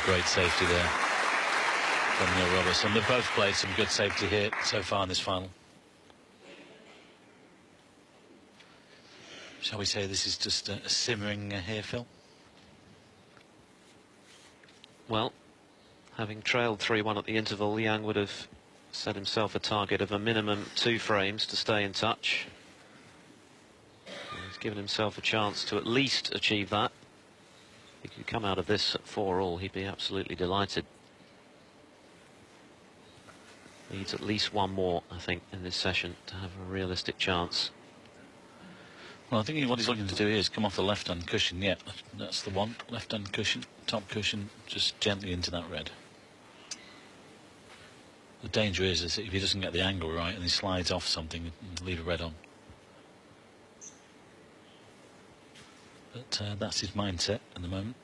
great safety there from Neil Robertson. They've both played some good safety here so far in this final. Shall we say this is just a simmering here, Phil? Well, having trailed 3-1 at the interval, Liang would have set himself a target of a minimum 2 frames to stay in touch. He's given himself a chance to at least achieve that. If he could come out of this at 4-all, he'd be absolutely delighted. Needs at least one more, I think, in this session to have a realistic chance. Well, I think what he's looking to do here is come off the left-hand cushion. Yeah, that's the one. Left-hand cushion, top cushion, just gently into that red. The danger is that if he doesn't get the angle right and he slides off something and leave a red on. But that's his mindset at the moment.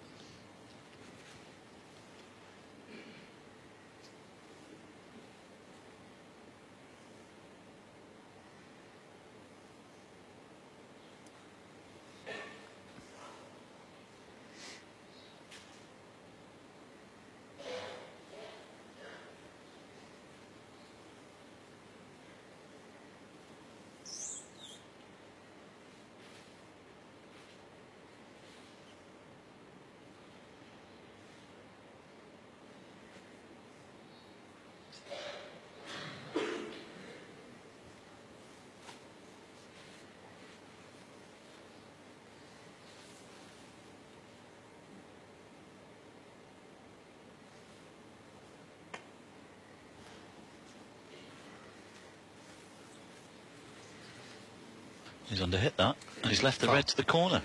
He's underhit that, and he's left the red to the corner.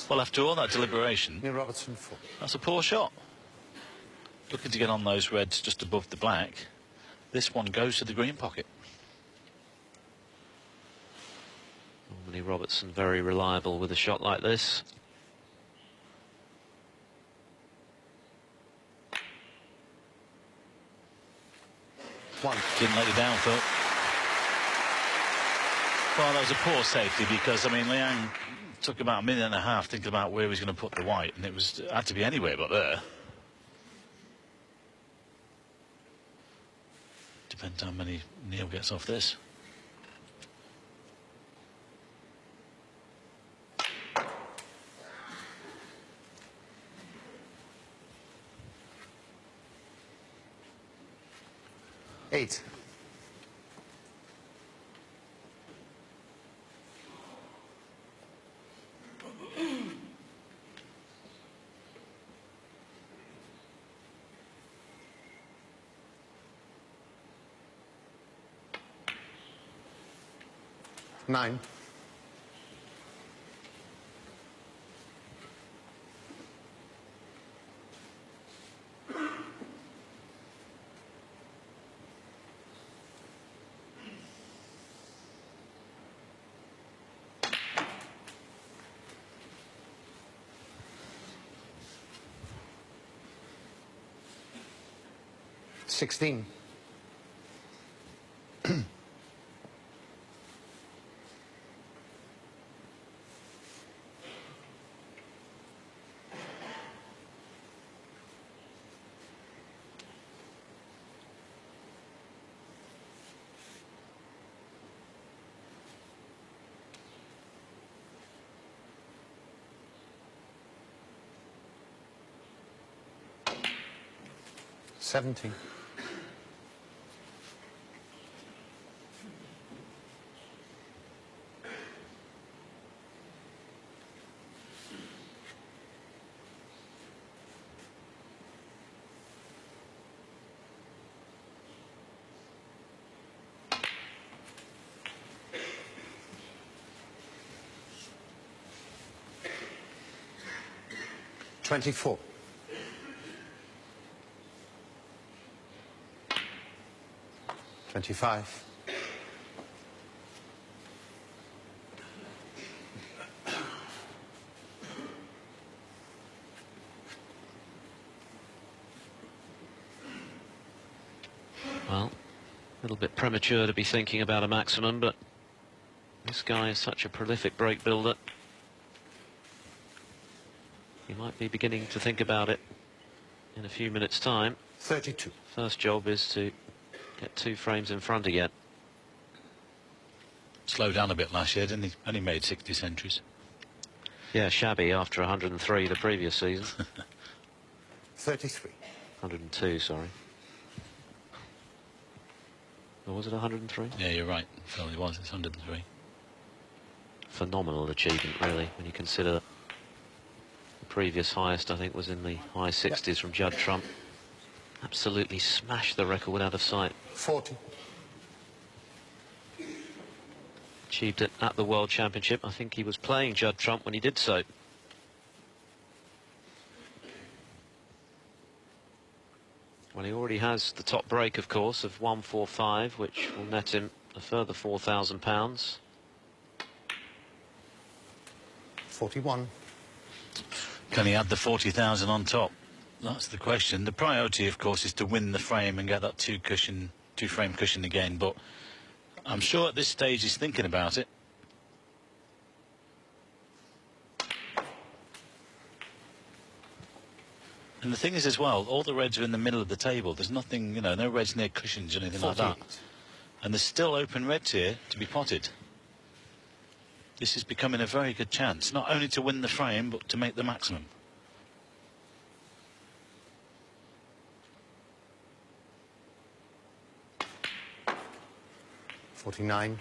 Well, after all that deliberation, Robertson 4. That's a poor shot. Looking to get on those reds just above the black. This one goes to the green pocket. Normally Robertson very reliable with a shot like this. One. Didn't let you down, Phil. Well, that was a poor safety because, I mean, Liang took about a minute and a half thinking about where he was going to put the white, and it had to be anywhere but there. Depends how many Neil gets off this. Eight. Nine. Sixteen. 17. $24. 25. Well, a little bit premature to be thinking about a maximum, but this guy is such a prolific break builder. He might be beginning to think about it. in a few minutes' time. 32. First job is to get 2 frames in front again. Slowed down a bit last year, didn't he? Only made 60 centuries. Yeah, shabby after 103 the previous season. 33. 102, sorry. Or was it 103? Yeah, you're right, Phil, it was. It's 103. Phenomenal achievement, really, when you consider that the previous highest, I think, was in the high 60s from Judd Trump. Absolutely smashed the record out of sight. 40. Achieved it at the World Championship. I think he was playing Judd Trump when he did so. Well, he already has the top break, of course, of 145, which will net him a further £4,000. 41. Can he add the 40,000 on top? That's the question. The priority, of course, is to win the frame and get that two-frame cushion again, but I'm sure at this stage he's thinking about it. And the thing is as well, all the reds are in the middle of the table. There's nothing, you know, no reds near cushions or anything 48. like that. And there's still open reds here to be potted. This is becoming a very good chance, not only to win the frame, but to make the maximum. $49.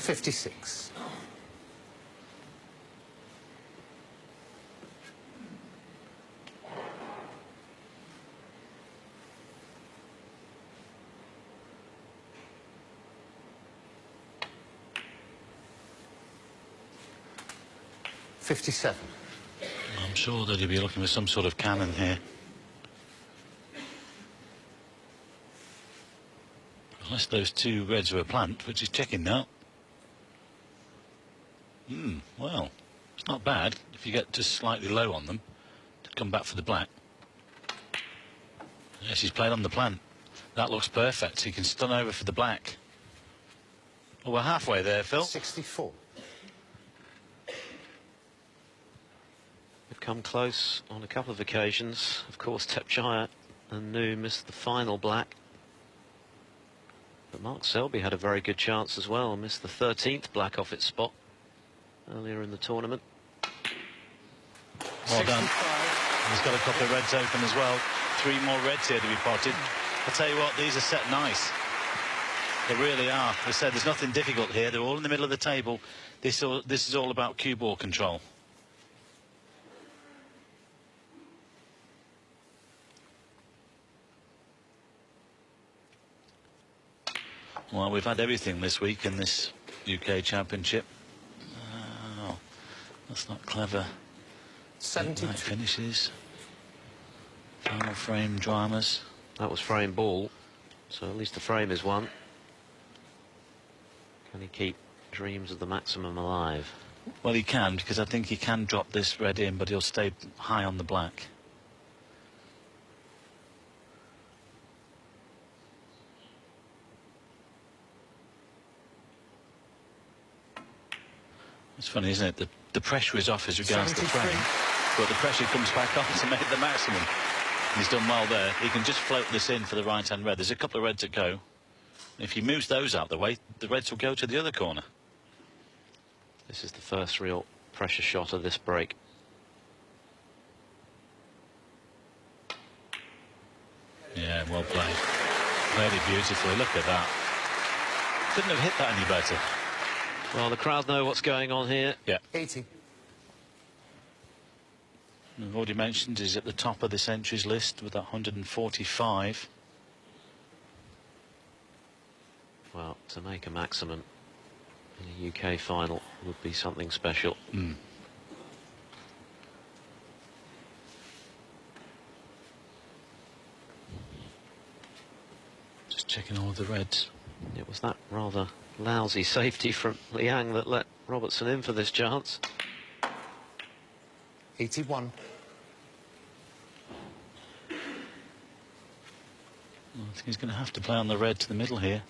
$56. $57. I'm sure that he'll be looking for some sort of cannon here. Unless those 2 reds are a plant, which he's checking now. Well, it's not bad if you get just slightly low on them to come back for the black. Yes, he's played on the plant. That looks perfect. He can stun over for the black. Well, we're halfway there, Phil. 64. They've come close on a couple of occasions. Of course, Tepchire and Nu missed the final black. But Mark Selby had a very good chance as well. Missed the 13th black off its spot earlier in the tournament. Well done. He's got a couple of reds open as well. 3 more reds here to be potted. I'll tell you what, these are set nice. They really are. As I said, there's nothing difficult here. They're all in the middle of the table. This is all about cue ball control. Well, we've had everything this week in this UK Championship. Oh, that's not clever. 72. Night finishes. Final frame dramas. That was frame ball, so at least the frame is won. Can he keep dreams of the maximum alive? Well, he can, because I think he can drop this red in, but he'll stay high on the black. It's funny, isn't it? The pressure is off as regards the 73. frame, but the pressure comes back on to make the maximum. And he's done well there. He can just float this in for the right-hand red. There's a couple of reds that go. If he moves those out the way, the reds will go to the other corner. This is the first real pressure shot of this break. Yeah, well played. Played it beautifully. Look at that. Couldn't have hit that any better. Well, the crowd know what's going on here. Yeah. 80. I've already mentioned he's at the top of this entries list with that 145. Well, to make a maximum in a UK final would be something special. Just checking all of the reds. It was that rather lousy safety from Liang that let Robertson in for this chance. 81. Well, I think he's going to have to play on the red to the middle here.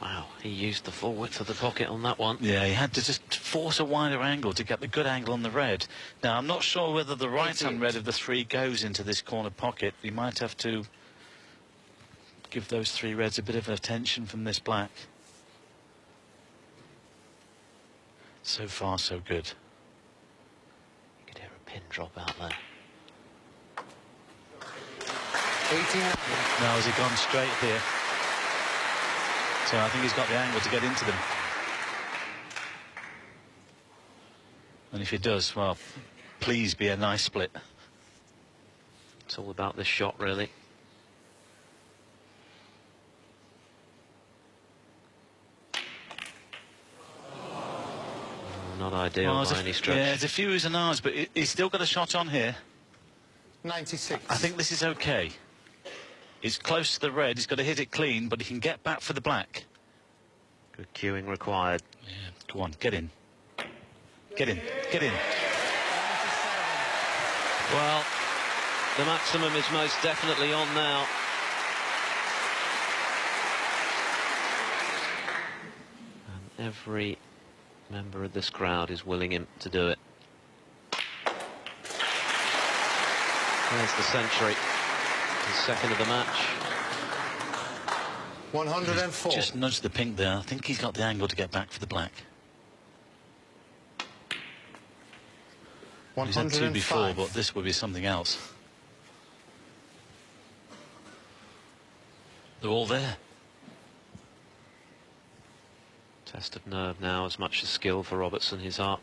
Wow, he used the full width of the pocket on that one. Yeah, he had to just force a wider angle to get the good angle on the red. Now, I'm not sure whether the right-hand red of the three goes into this corner pocket. He might have to give those three reds a bit of attention from this black. So far, so good. You could hear a pin drop out there. 89. Now, has he gone straight here? So I think he's got the angle to get into them. And if he does, well, please be a nice split. It's all about this shot, really. Not ideal by any stretch. Yeah, there's a few oohs and ahs, but he's still got a shot on here. 96. I think this is okay. He's close to the red, he's got to hit it clean, but he can get back for the black. Good cueing required. Yeah, go on, get in. Get in, get in. 97. Well, the maximum is most definitely on now. And every member of this crowd is willing him to do it. There's the century. The second of the match. 104. Just nudged the pink there. I think he's got the angle to get back for the black. He's had two before, but this would be something else. They're all there. Test of nerve now, as much as skill for Robertson. His heart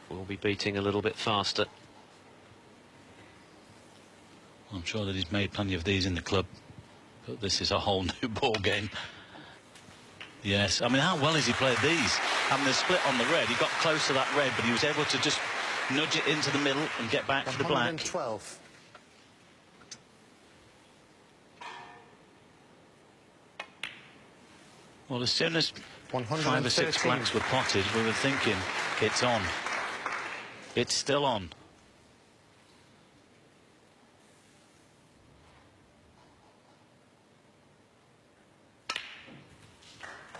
will be beating a little bit faster. I'm sure that he's made plenty of these in the club, but this is a whole new ball game. Yes, I mean, how well has he played these? Having the split on the red, he got close to that red, but he was able to just nudge it into the middle and get back for the black. 112. Well, as soon as 5 or 6 113. blacks were potted, we were thinking, it's on. It's still on.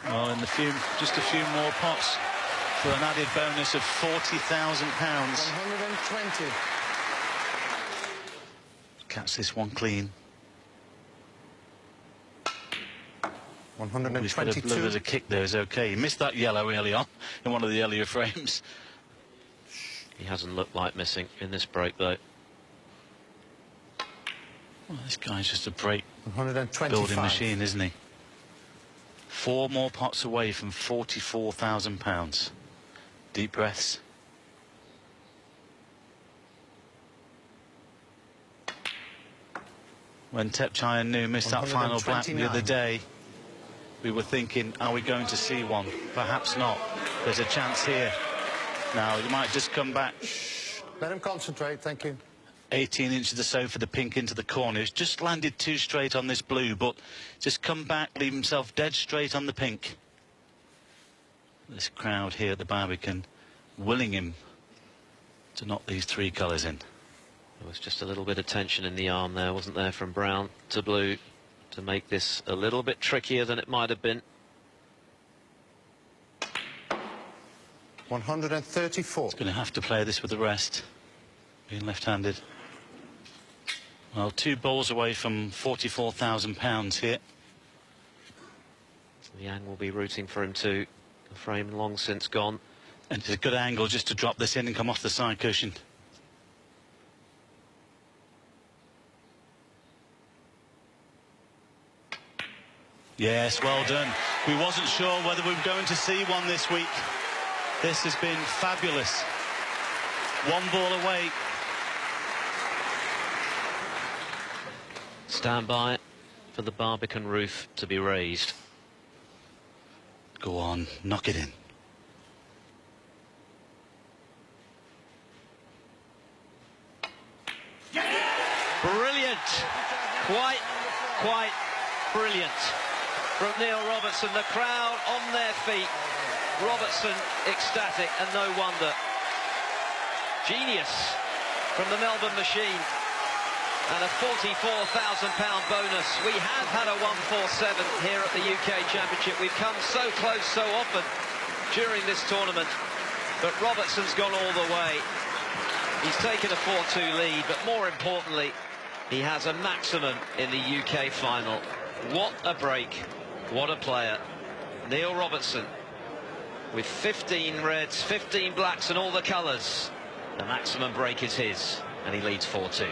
Well, in just a few more pots for an added bonus of £40,000. 120. Catch this one clean. He's got a 122. little bit of kick there, is okay. He missed that yellow early on in one of the earlier frames. He hasn't looked like missing in this break, though. Well, this guy's just a break 125. building machine, isn't he? 4 more pots away from £44,000. Deep breaths. When Tepchai Nu missed that final black the other day, we were thinking, are we going to see one? Perhaps not. There's a chance here. Now, you might just come back. Let him concentrate, thank you. 18 inches or so for the pink into the corner. He's just landed too straight on this blue, but just come back, leave himself dead straight on the pink. This crowd here at the Barbican willing him to knock these 3 colours in. There was just a little bit of tension in the arm there, wasn't there, from brown to blue, to make this a little bit trickier than it might have been. 134. He's going to have to play this with the rest, being left-handed. Well, 2 balls away from £44,000 here. Liang will be rooting for him too. The frame long since gone. And it's a good angle just to drop this in and come off the side cushion. Yes, well done. We wasn't sure whether we were going to see one this week. This has been fabulous. 1 ball away. Stand by for the Barbican roof to be raised. Go on, knock it in. Quite brilliant from Neil Robertson. The crowd on their feet. Robertson ecstatic, and no wonder. Genius from the Melbourne machine. And a £44,000 bonus. We have had a 147 here at the UK Championship. We've come so close so often during this tournament, but Robertson's gone all the way. He's taken a 4-2 lead, but more importantly, he has a maximum in the UK final. What a break, what a player. Neil Robertson with 15 reds, 15 blacks and all the colours. The maximum break is his, and he leads 4-2.